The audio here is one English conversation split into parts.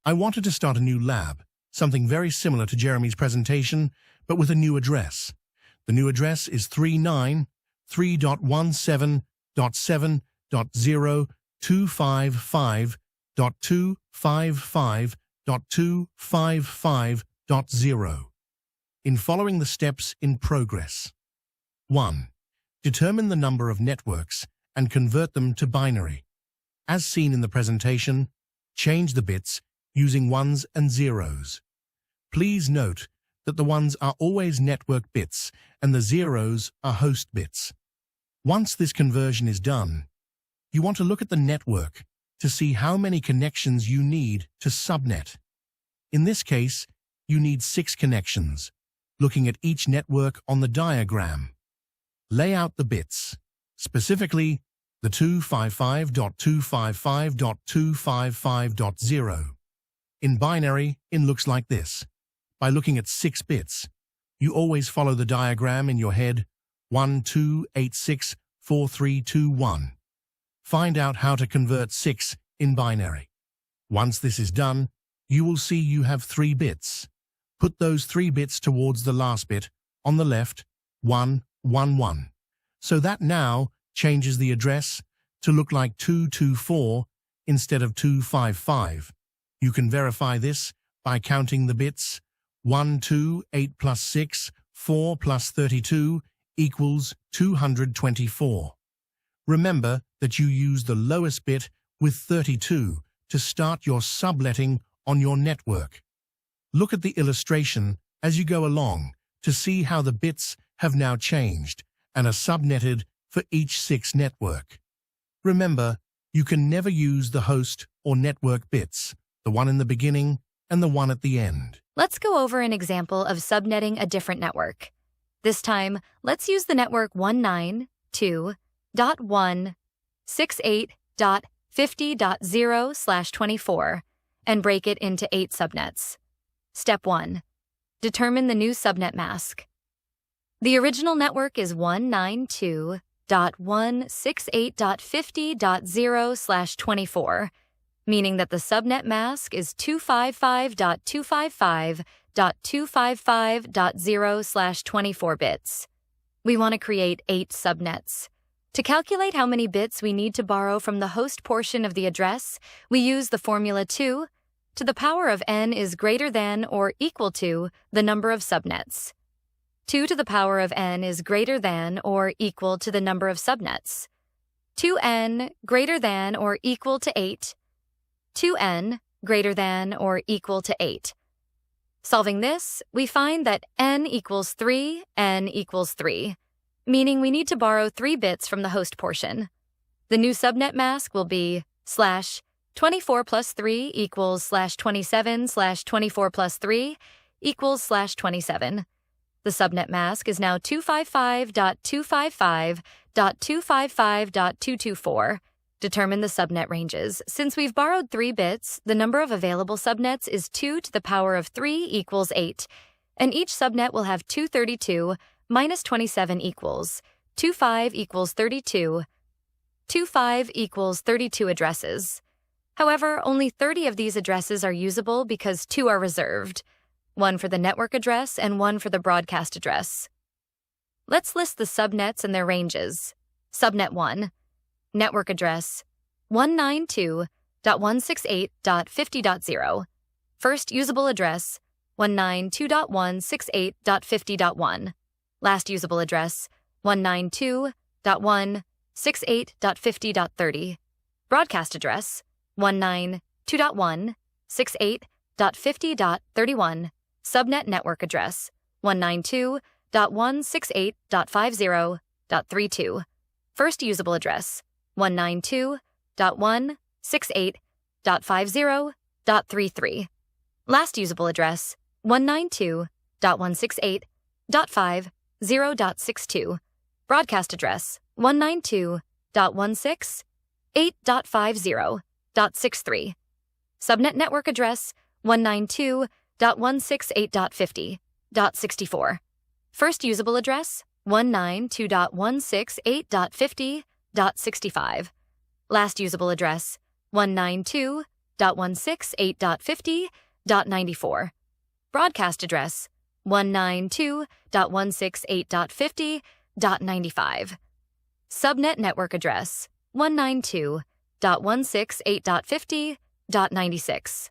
I wanted to start a new lab, something very similar to Jeremy's presentation, but with a new address. The new address is 399.3.17.7.0.255.255.255.0. In following the steps in progress. 1. Determine the number of networks and convert them to binary. As seen in the presentation, change the bits using ones and zeros. Please note that the ones are always network bits and the zeros are host bits. Once this conversion is done, you want to look at the network to see how many connections you need to subnet. In this case, you need 6 connections. Looking at each network on the diagram. Lay out the bits, specifically the 255.255.255.0. In binary, it looks like this. By looking at 6 bits, you always follow the diagram in your head, 12864321. Find out how to convert 6 in binary. Once this is done, you will see you have 3 bits. Put those 3 bits towards the last bit, on the left, 111. So that now changes the address to look like 224 instead of 255. You can verify this by counting the bits. 1, 2, 8 plus 6, 4 plus 32 equals 224. Remember that you use the lowest bit with 32 to start your subletting on your network. Look at the illustration as you go along to see how the bits have now changed and are subnetted for each 6 network. Remember, you can never use the host or network bits, the one in the beginning and the one at the end. Let's go over an example of subnetting a different network. This time, let's use the network 192.168.50.0/24 and break it into 8 subnets. Step 1. Determine the new subnet mask. The original network is 192.168.50.0/24, meaning that the subnet mask is 255.255.255.0/24 bits. We want to create 8 subnets. To calculate how many bits we need to borrow from the host portion of the address, we use the formula 2 to the power of n is greater than or equal to the number of subnets. 2 to the power of n is greater than or equal to the number of subnets. 2n greater than or equal to 8. 2n greater than or equal to 8. Solving this, we find that n equals 3, n equals 3, meaning we need to borrow 3 bits from the host portion. The new subnet mask will be /24 plus 3 equals /27/24 plus 3 equals /27. The subnet mask is now 255.255.255.224. Determine the subnet ranges. Since we've borrowed 3 bits, the number of available subnets is 2 to the power of 3 equals 8, and each subnet will have 232 minus 27 equals 25 equals 32. 25 equals 32 addresses. However, only 30 of these addresses are usable because 2 are reserved, 1 for the network address and 1 for the broadcast address. Let's list the subnets and their ranges. Subnet 1. Network address 192.168.50.0. First usable address 192.168.50.1. Last usable address 192.168.50.30. Broadcast address 192.168.50.31. Subnet network address 192.168.50.32. First usable address 192.168.50.33. Last usable address 192.168.50.62. Broadcast address 192.168.50.63. Subnet network address 192.168.50.64. First usable address 192.168.50.65. Last usable address 192.168.50.63. 192.168.50.94. Broadcast address 192.168.50.95. Subnet network address 192.168.50.96.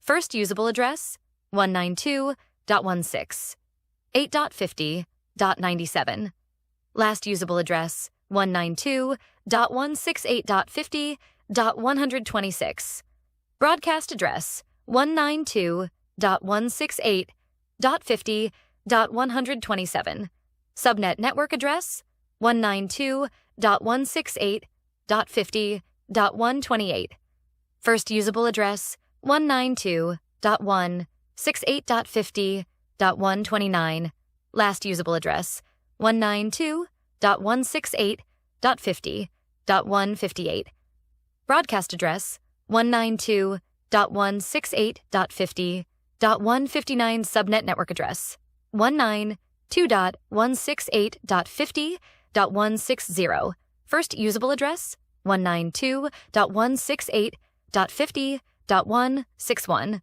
First usable address 192.168.50.97. Last usable address 192.168.50.126. Broadcast address 192.168.50.127. Subnet network address 192.168.50.128. First usable address 192.168.50.129. Last usable address 192.168.50.158. Broadcast address 192.168.50.159. Subnet network address 192.168.50.160. First usable address 192.168.50.161.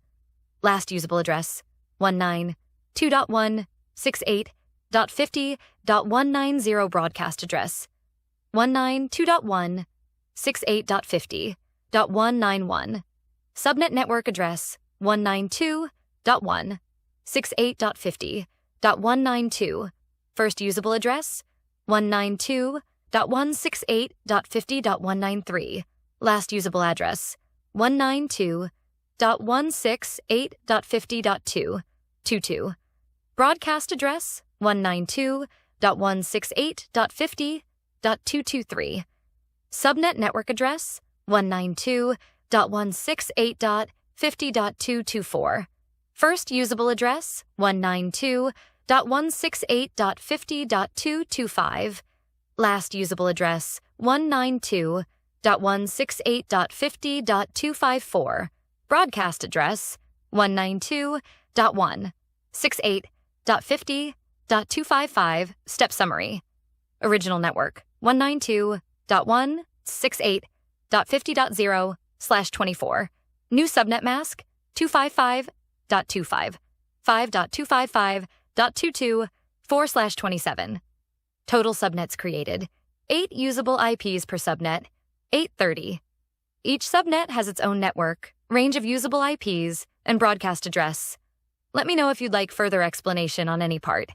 Last usable address 192.168.50.190. Broadcast address 192.168.50.191. Subnet network address 192.168.50.192. First usable address 192.168.50.193. Last usable address 192.168.50.222. Broadcast address 192.168.50.223. Subnet network address 192.168.50.224. First usable address 192.168.50.225. Last usable address 192.168.50.254. Broadcast address 192.168.50.255. Step summary. Original network 192.168.50.0/24. New subnet mask 255.25. 5.255.22.4/27. Total subnets created 8 usable IPs per subnet, 830. Each subnet has its own network, range of usable IPs, and broadcast address. Let me know if you'd like further explanation on any part.